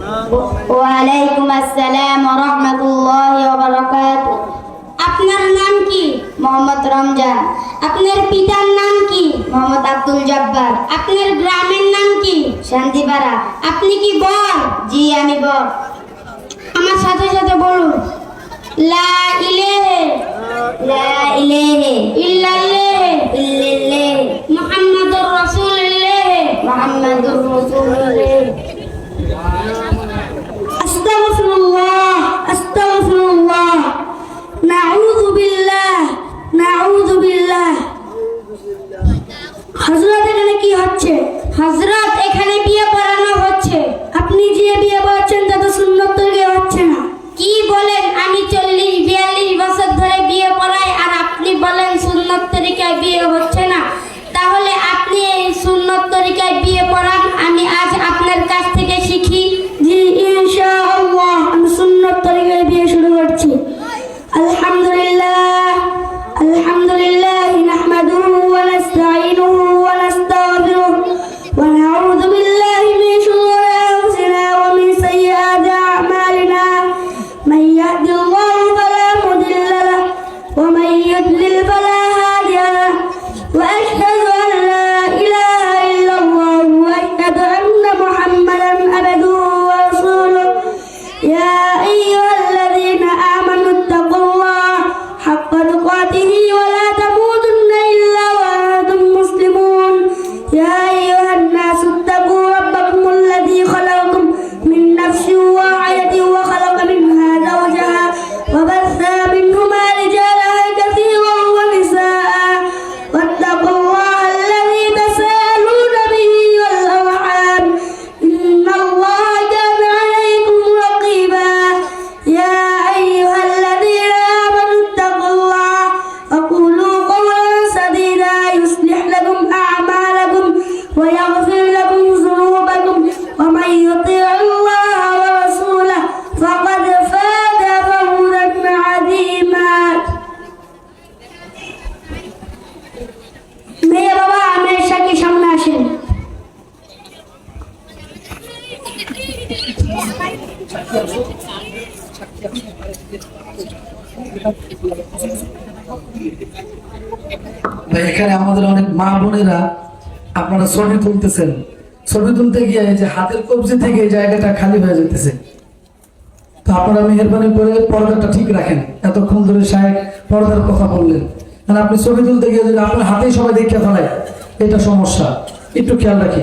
ওয়ালাইকুম আসসালাম ওয়া রাহমাতুল্লাহি ওয়া বারাকাতুহু। আপনার নাম কি? মোহাম্মদ রমজান। আপনার পিতার নাম কি? মোহাম্মদ আব্দুল জব্বার। আপনার গ্রামের নাম কি? শান্তিপাড়া। আপনি কি বর? জি আমি বর। আমার সাথে সাথে বলুন, লা ইলাহা ইল্লাল্লাহ মুহাম্মাদুর রাসূলুল্লাহ আস্তাগফিরুল্লাহ আস্তাগফিরুল্লাহ নাউযু বিল্লাহ। হযরত এখানে কি হচ্ছে? হযরত এখানে বিয়ে পড়ানো হচ্ছে। আপনি যে বিয়ে পড়াচ্ছেন তা তো সুন্নত তরিকায় হচ্ছে না। কি বলেন? আমি 40-42 বছর ধরে বিয়ে পড়াই আর আপনি বলেন সুন্নত তরিকায় বিয়ে হচ্ছে না। তাহলে আপনি এই সুন্নত তরিকায় বিয়ে পড়ান, আমি আজ আপনার কাছ থেকে শিখি। জি ইনশাআল্লাহ, আমি সুন্নত তরিকায় বিয়ে শুরু করছি। আলহামদুলিল্লাহ নাহমাদুহু ওয়া নাস্তাঈনুহু ওয়া নাস্তাগফিরুহু ওয়া নাউযু বিল্লাহি মিন শুরুরি আনফুসিনা ওয়া মিন সাইয়্যাতি আ'মালিনা মান ইয়াহদিল্লাহু ফালা মুদিল্লা লাহু ওয়া মান ইউদ্লিল ফালা হাদিয়া লাহু ওয়া আশহাদু আন লা ইলাহা ইল্লাল্লাহ ওয়া আশহাদু আন্না মুহাম্মাদান আবদুহু ওয়া রাসূলুহু ইয়া আইয়ুহাল্লাযীনা আমানু ইত্তাকুল্লাহ হাক্কা তুকাতিহি ওয়া লা তামুতুন্না ইল্লা ওয়া আনতুম মুসলিমুন ইয়া আইয়ুহান নাসু ইত্তাকু রাব্বাকুমুল লাযী খালাকাকুম মিন নাফসিন ওয়াহিদাতিন ওয়া খালাকা মিনহা যাওজাহা ওয়া বাথা মিনহুমা রিজালান কাসীরান ওয়া নিসাআ ওয়াত্তাকুল্লাহ আল্লাযী তাসাআলুনা বিহি ওয়াল আরহাম ইন্নাল্লাহা কানা আলাইকুম রাকীবা ইয়া আইয়ুহাল্লাযীনা আমানু ইত্তাকুল্লাহ ওয়া কুলু কওলান সাদীদা ইউসলিহ লাকুম আ'মালাকুম ওয়া ইয়াগফির লাকুম যুনুবাকুম ওয়া মান ইউতি'আল্লাহা ওয়া রাসূলাহু ফাকাদ ফাযা ফাওজান 'আযীমা। মেয়ে বাবা আমের সাথে সামনে আসেন। এখানে আমাদের অনেক মা বোনেরা আপনারা ছবি তুলতেছেন। ছবি তুলতে গিয়ে এই যে হাতের কবজি থেকে এই জায়গাটা খালি হয়ে যেতেছে। তো আপনারা মেহেরবানি করে পর্দাটা ঠিক রাখেন। এতক্ষণ ধরে সাহেব পর্দার কথা বললেন, মানে আপনি ছবি তুলতে গিয়ে যদি আপনার হাতেই সবাই দেখে ফেলায়, এটা সমস্যা, একটু খেয়াল রাখি।